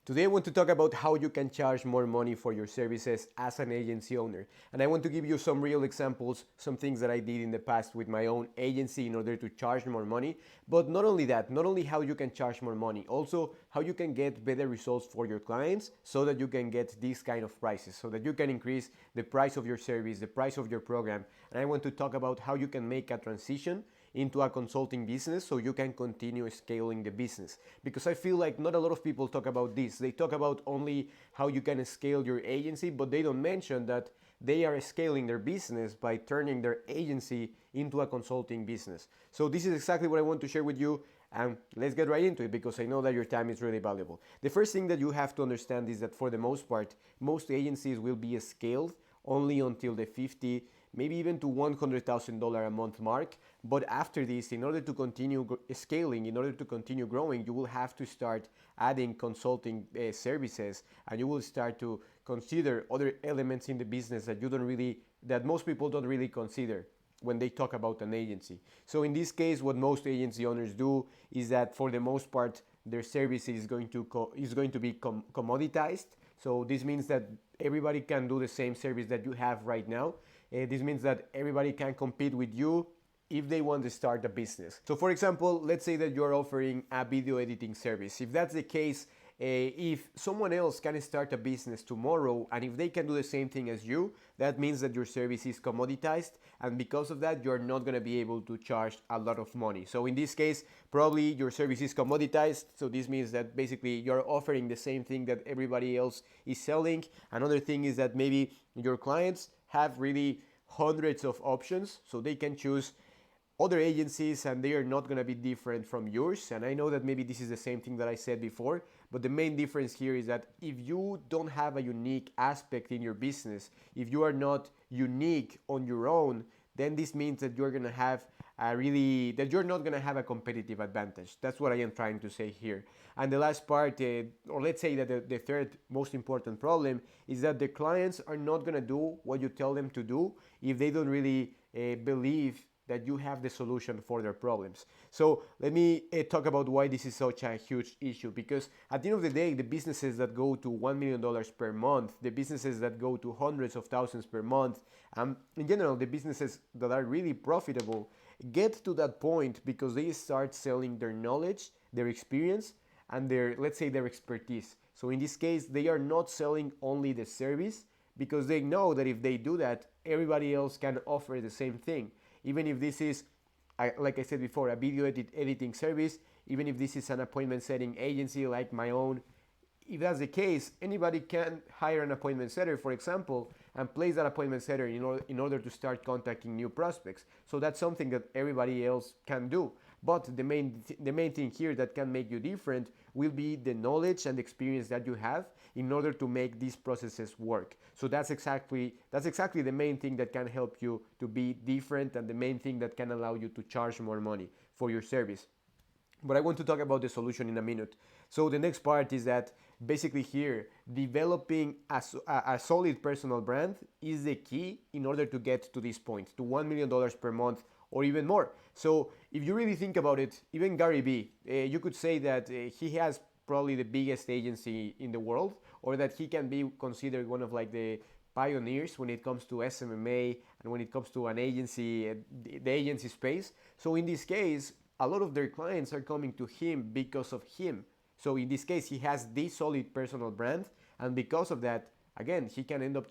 Today I want to talk about how you can charge more money for your services as an agency owner. And I want to give you some real examples, some things that I did in the past with my own agency in order to charge more money. But not only that, not only how you can charge more money, also how you can get better results for your clients so that you can get these kind of prices, so that you can increase the price of your service, the price of your program. And I want to talk about how you can make a transition into a consulting business so you can continue scaling the business. Because I feel like not a lot of people talk about this. They talk about only how you can scale your agency, but they don't mention that they are scaling their business by turning their agency into a consulting business. So this is exactly what I want to share with you, and let's get right into it because I know that your time is really valuable. The first thing that you have to understand is that for the most part, most agencies will be scaled only until the 50, maybe even to $100,000 a month mark. But after this, in order to continue scaling, in order to continue growing, you will have to start adding consulting services, and you will start to consider other elements in the business that that most people don't really consider when they talk about an agency. So in this case, what most agency owners do is that for the most part, their service is going to be commoditized. So this means that everybody can do the same service that you have right now. This means that everybody can compete with you if they want to start a business. So for example, let's say that you're offering a video editing service. If that's the case, if someone else can start a business tomorrow and if they can do the same thing as you, that means that your service is commoditized, and because of that you're not going to be able to charge a lot of money. So in this case, probably your service is commoditized, so this means that basically you're offering the same thing that everybody else is selling. Another thing is that maybe your clients have really hundreds of options, so they can choose other agencies and they are not going to be different from yours. And I know that maybe this is the same thing that I said before, but the main difference here is that if you don't have a unique aspect in your business, if you are not unique on your own, then this means that you're going to have that you're not going to have a competitive advantage. That's what I am trying to say here. And the last part, or let's say that the third most important problem is that the clients are not going to do what you tell them to do if they don't really believe that you have the solution for their problems. So let me talk about why this is such a huge issue, because at the end of the day, the businesses that go to $1 million per month, the businesses that go to hundreds of thousands per month, in general, the businesses that are really profitable get to that point because they start selling their knowledge, their experience, and let's say their expertise. So in this case, they are not selling only the service because they know that if they do that, everybody else can offer the same thing. Even if this is, like I said before, a video editing service, even if this is an appointment setting agency like my own, if that's the case, anybody can hire an appointment setter, for example, and place that appointment setter in order to start contacting new prospects. So that's something that everybody else can do. But the main thing here that can make you different will be the knowledge and experience that you have in order to make these processes work. So that's exactly the main thing that can help you to be different, and the main thing that can allow you to charge more money for your service. But I want to talk about the solution in a minute. So the next part is that basically here, developing a solid personal brand is the key in order to get to this point, to $1 million per month or even more. So if you really think about it, even Gary Vee, you could say that he has probably the biggest agency in the world, or that he can be considered one of like the pioneers when it comes to SMMA and when it comes to an agency, the agency space. So in this case, a lot of their clients are coming to him because of him. So in this case, he has this solid personal brand, and because of that, again, he can end up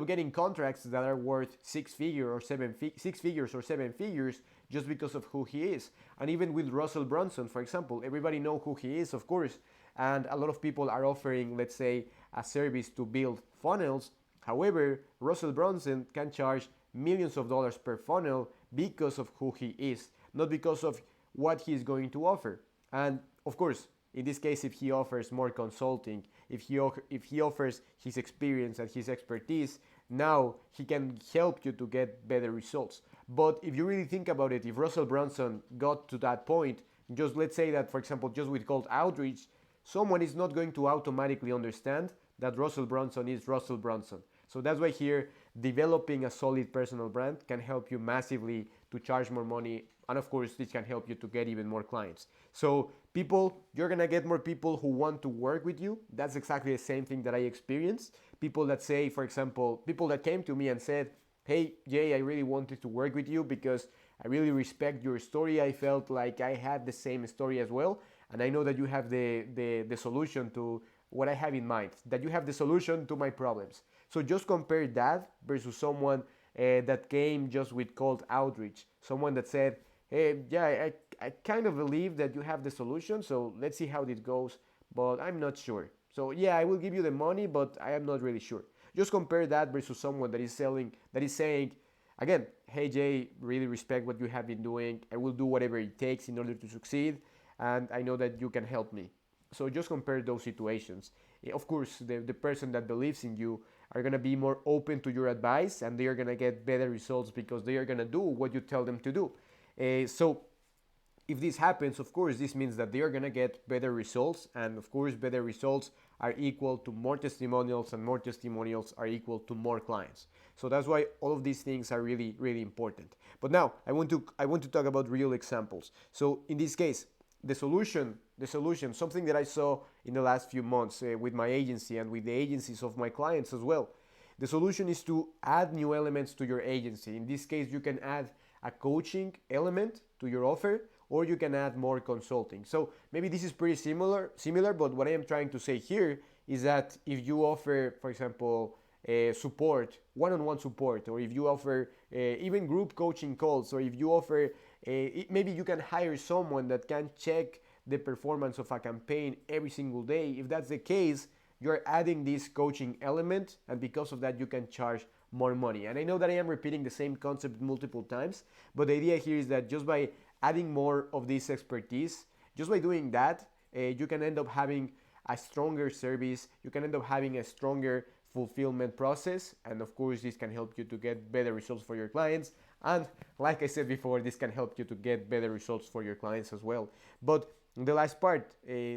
getting contracts that are worth six figures or seven figures just because of who he is. And even with Russell Brunson, for example, everybody know who he is, of course, and a lot of people are offering, let's say, a service to build funnels. However, Russell Brunson can charge millions of dollars per funnel because of who he is, not because of what he is going to offer. And of course, in this case, if he offers more consulting, if he offers his experience and his expertise, now he can help you to get better results. But if you really think about it, if Russell Brunson got to that point, just let's say that, for example, just with cold outreach, someone is not going to automatically understand that Russell Brunson is Russell Brunson. So that's why here, developing a solid personal brand can help you massively to charge more money. And of course, this can help you to get even more clients. So You're gonna get more people who want to work with you. That's exactly the same thing that I experienced. People that say, for example, people that came to me and said, hey, Jay, I really wanted to work with you because I really respect your story. I felt like I had the same story as well. And I know that you have the solution to what I have in mind, that you have the solution to my problems. So just compare that versus someone that came just with cold outreach. Someone that said, hey, yeah, I kind of believe that you have the solution, so let's see how this goes, but I'm not sure. So yeah, I will give you the money, but I am not really sure. Just compare that versus someone that is saying, again, hey Jay, really respect what you have been doing. I will do whatever it takes in order to succeed, and I know that you can help me. So just compare those situations. Of course, the person that believes in you are gonna be more open to your advice, and they are gonna get better results because they are gonna do what you tell them to do. So if this happens, of course, this means that they are going to get better results. And of course, better results are equal to more testimonials, and more testimonials are equal to more clients. So that's why all of these things are really, really important. But now I want to talk about real examples. So in this case, the solution, something that I saw in the last few months with my agency and with the agencies of my clients as well. The solution is to add new elements to your agency. In this case, you can add a coaching element to your offer, or you can add more consulting. So maybe this is pretty similar, but what I am trying to say here is that if you offer, for example, support, one-on-one support, or if you offer even group coaching calls, or if you offer, maybe you can hire someone that can check the performance of a campaign every single day. If that's the case, you're adding this coaching element, and because of that, you can charge more money. And I know that I am repeating the same concept multiple times, but the idea here is that just by adding more of this expertise, just by doing that, you can end up having a stronger service, you can end up having a stronger fulfillment process, and of course this can help you to get better results for your clients. And like I said before, this can help you to get better results for your clients as well. But the last part,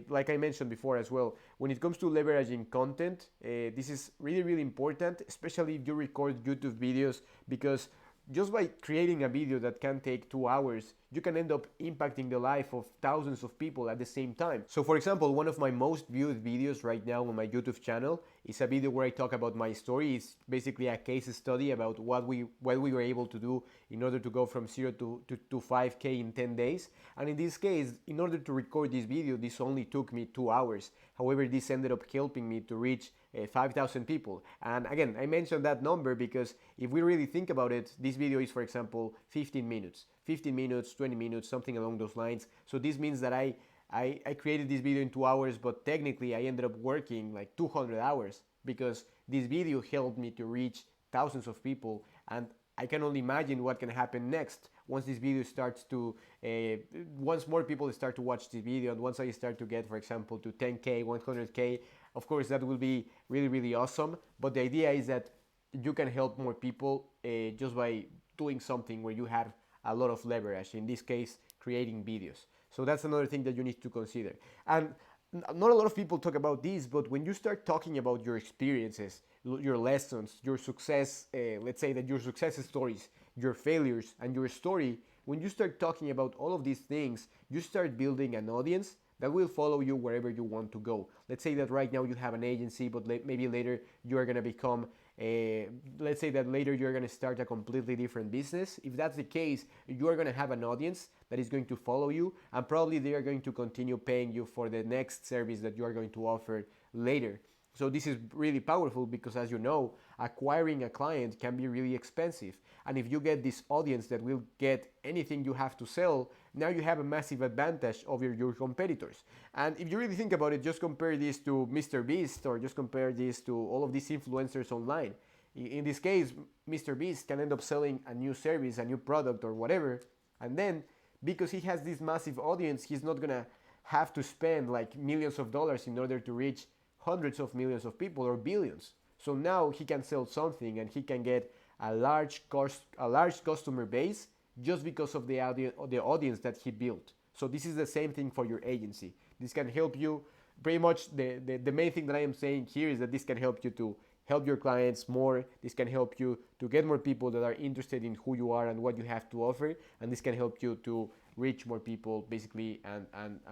like I mentioned before as well, when it comes to leveraging content, this is really, really important, especially if you record YouTube videos, because just by creating a video that can take 2 hours, you can end up impacting the life of thousands of people at the same time. So for example, one of my most viewed videos right now on my YouTube channel is a video where I talk about my story. It's basically a case study about what we were able to do in order to go from 0 to 5K in 10 days. And in this case, in order to record this video, this only took me 2 hours. However, this ended up helping me to reach 5,000 people. And again, I mentioned that number because if we really think about it, this video is, for example, 15 minutes, 20 minutes, something along those lines. So this means that I created this video in 2 hours, but technically I ended up working like 200 hours because this video helped me to reach thousands of people. And I can only imagine what can happen next once this video starts to, once more people start to watch this video, and once I start to get, for example, to 10K, 100K, of course that will be really, really awesome. But the idea is that you can help more people just by doing something where you have a lot of leverage, in this case, creating videos. So that's another thing that you need to consider. And not a lot of people talk about this, but when you start talking about your experiences, your lessons, your success, let's say that your success stories, your failures, and your story, when you start talking about all of these things, you start building an audience that will follow you wherever you want to go. Let's say that right now you have an agency, but maybe later you are going to become let's say that later you're going to start a completely different business. If that's the case, you are going to have an audience that is going to follow you, and probably they are going to continue paying you for the next service that you are going to offer later. So this is really powerful because, as you know, acquiring a client can be really expensive. And if you get this audience that will get anything you have to sell, now you have a massive advantage over your competitors. And if you really think about it, just compare this to Mr. Beast, or just compare this to all of these influencers online. In this case, Mr. Beast can end up selling a new service, a new product, or whatever. And then, because he has this massive audience, he's not gonna have to spend like millions of dollars in order to reach hundreds of millions of people or billions. So now he can sell something and he can get a large customer base just because of the audience that he built. So this is the same thing for your agency. This can help you pretty much. The main thing that I am saying here is that this can help you to help your clients more. This can help you to get more people that are interested in who you are and what you have to offer. And this can help you to reach more people basically and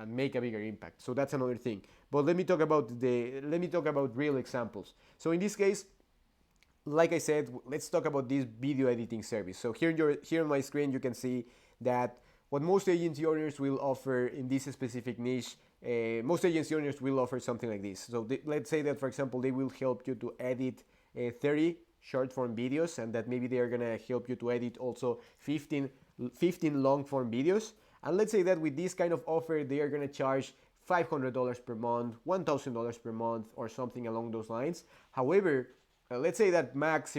make a bigger impact. So that's another thing. But let me talk about real examples. So in this case, like I said, let's talk about this video editing service. So here on my screen, you can see that what most agency owners will offer in this specific niche, most agency owners will offer something like this. So let's say that, for example, they will help you to edit 30 short form videos, and that maybe they are gonna help you to edit also 15 long form videos. And let's say that with this kind of offer, they are gonna charge $500 per month, $1,000 per month, or something along those lines. However, let's say that at max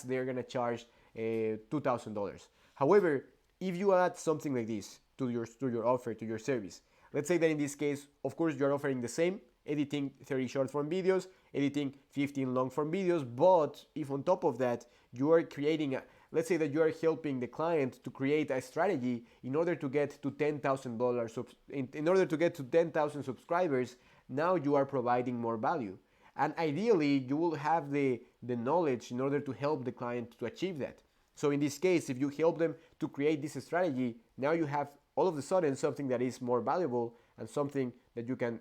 they're gonna charge $2,000. However, if you add something like this to your offer, to your service, let's say that in this case, of course, you're offering the same, editing 30 short form videos, editing 15 long form videos, but if on top of that you are creating let's say that you are helping the client to create a strategy in order to get to $10,000 in order to get to 10,000 subscribers, now you are providing more value. And ideally, you will have the knowledge in order to help the client to achieve that. So in this case, if you help them to create this strategy, now you have all of a sudden something that is more valuable and something that you can,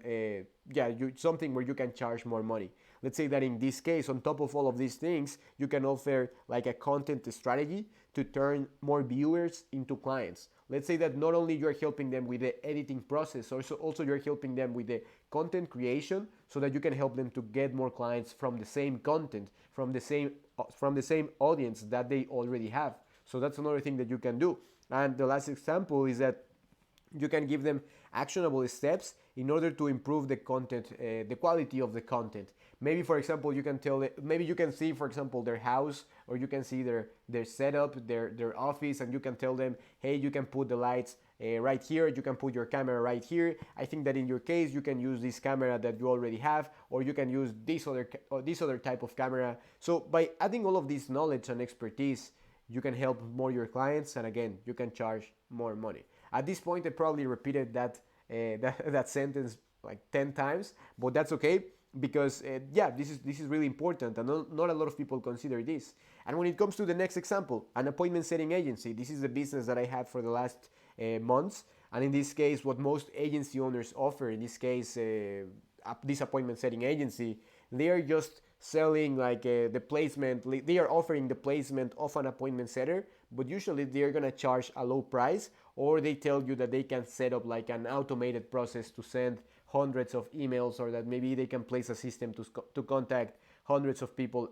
something where you can charge more money. Let's say that in this case, on top of all of these things, you can offer like a content strategy to turn more viewers into clients. Let's say that not only you're helping them with the editing process, also you're helping them with the content creation, so that you can help them to get more clients from the same content, from the same audience that they already have. So that's another thing that you can do. And the last example is that you can give them actionable steps in order to improve the content, the quality of the content. Maybe, for example, you can see, for example, their house, or you can see their setup, their office, and you can tell them, hey, you can put the lights right here, you can put your camera right here. I think that in your case, you can use this camera that you already have, or you can use this other type of camera. So by adding all of this knowledge and expertise, you can help more your clients, and again, you can charge more money. At this point, I probably repeated that sentence like 10 times, but that's okay, because this is really important, and not a lot of people consider this. And when it comes to the next example, an appointment setting agency, this is the business that I had for the last months. And in this case, what most agency owners offer, in this case, this appointment setting agency, they are just selling like the placement. They are offering the placement of an appointment setter, but usually they're gonna charge a low price, or they tell you that they can set up like an automated process to send hundreds of emails, or that maybe they can place a system to contact hundreds of people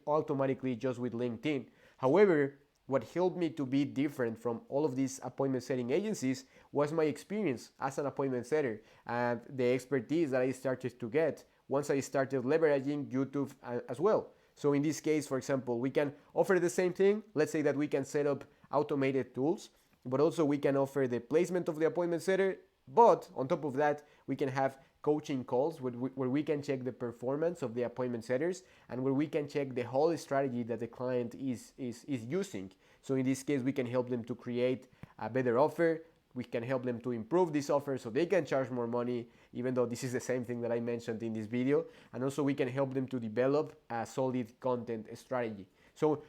automatically just with LinkedIn. However, what helped me to be different from all of these appointment setting agencies was my experience as an appointment setter and the expertise that I started to get once I started leveraging YouTube as well. So in this case, for example, we can offer the same thing. Let's say that we can set up automated tools, but also we can offer the placement of the appointment setter. But on top of that, we can have coaching calls where we can check the performance of the appointment setters, and where we can check the whole strategy that the client is using. So in this case, we can help them to create a better offer. We can help them to improve this offer so they can charge more money, even though this is the same thing that I mentioned in this video. And also we can help them to develop a solid content strategy. So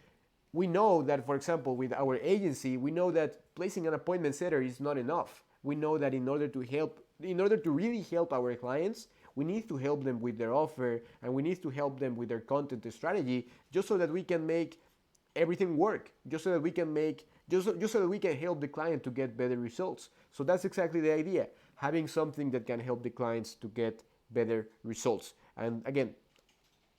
we know that, for example, with our agency, we know that placing an appointment setter is not enough. We know that in order to really help our clients, we need to help them with their offer, and we need to help them with their content strategy, just so that we can make everything work, just so that we can help the client to get better results. So that's exactly the idea, having something that can help the clients to get better results. And again,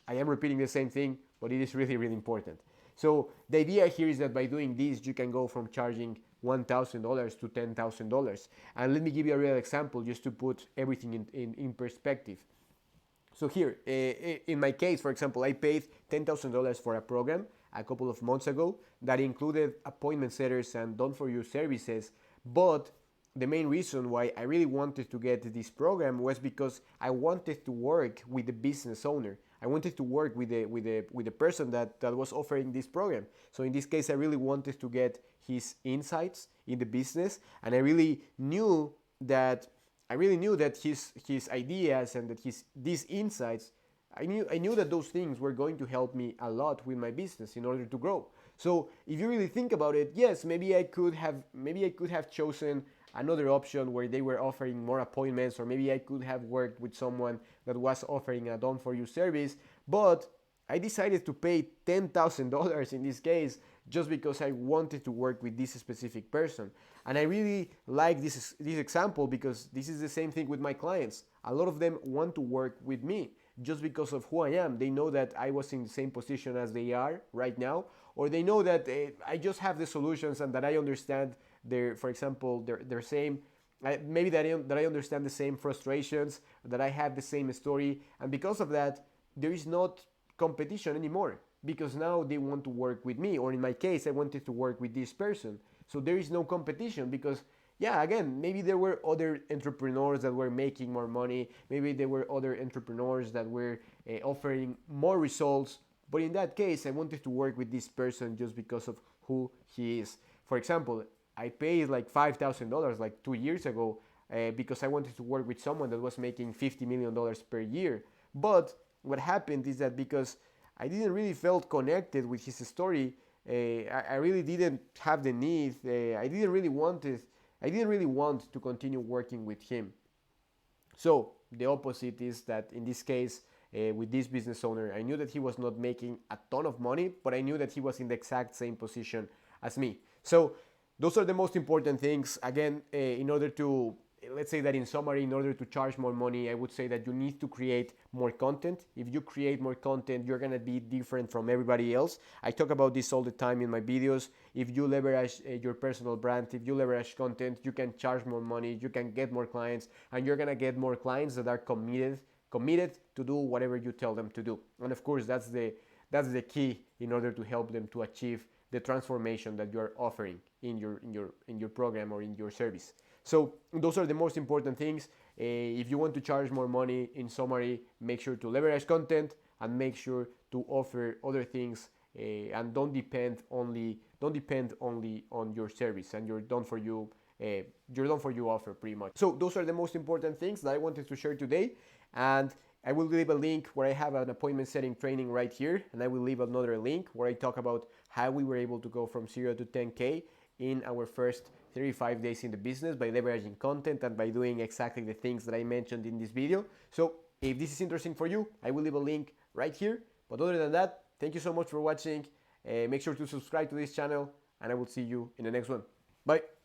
I am repeating the same thing, but it is really, really important. So the idea here is that by doing this, you can go from charging $1,000 to $10,000. And let me give you a real example just to put everything in perspective. So here, in my case, for example, I paid $10,000 for a program a couple of months ago that included appointment setters and done-for-you services. But the main reason why I really wanted to get this program was because I wanted to work with the business owner. I wanted to work with the person that was offering this program. So in this case, I really wanted to get his insights in the business, and I really knew that his ideas and that these insights, I knew that those things were going to help me a lot with my business in order to grow. So if you really think about it, yes, maybe I could have chosen another option where they were offering more appointments, or maybe I could have worked with someone that was offering a done for you service, but I decided to pay $10,000 in this case just because I wanted to work with this specific person. And I really like this example because this is the same thing with my clients. A lot of them want to work with me just because of who I am. They know that I was in the same position as they are right now, or they know that I just have the solutions and that I understand for example, their same maybe that I understand the same frustrations, that I have the same story, and because of that, there is not competition anymore because now they want to work with me, or in my case, I wanted to work with this person. So there is no competition because, yeah, again, maybe there were other entrepreneurs that were making more money, maybe there were other entrepreneurs that were offering more results, but in that case, I wanted to work with this person just because of who he is. For example, I paid like $5,000 like 2 years ago because I wanted to work with someone that was making $50 million per year. But what happened is that because I didn't really felt connected with his story, I really didn't have the need. I didn't really want to continue working with him. So the opposite is that in this case, with this business owner, I knew that he was not making a ton of money, but I knew that he was in the exact same position as me. So those are the most important things. Again, in order to, let's say that in summary, in order to charge more money, I would say that you need to create more content. If you create more content, you're gonna be different from everybody else. I talk about this all the time in my videos. If you leverage your personal brand, if you leverage content, you can charge more money, you can get more clients, and you're gonna get more clients that are committed to do whatever you tell them to do. And of course, that's the key in order to help them to achieve the transformation that you are offering in your program or in your service. So those are the most important things. If you want to charge more money, in summary, make sure to leverage content and make sure to offer other things, and don't depend only on your service and your done for you offer, pretty much. So those are the most important things that I wanted to share today, and I will leave a link where I have an appointment setting training right here, and I will leave another link where I talk about how we were able to go from 0 to 10K in our first 35 days in the business by leveraging content and by doing exactly the things that I mentioned in this video. So if this is interesting for you, I will leave a link right here. But other than that, thank you so much for watching. Make sure to subscribe to this channel, and I will see you in the next one. Bye.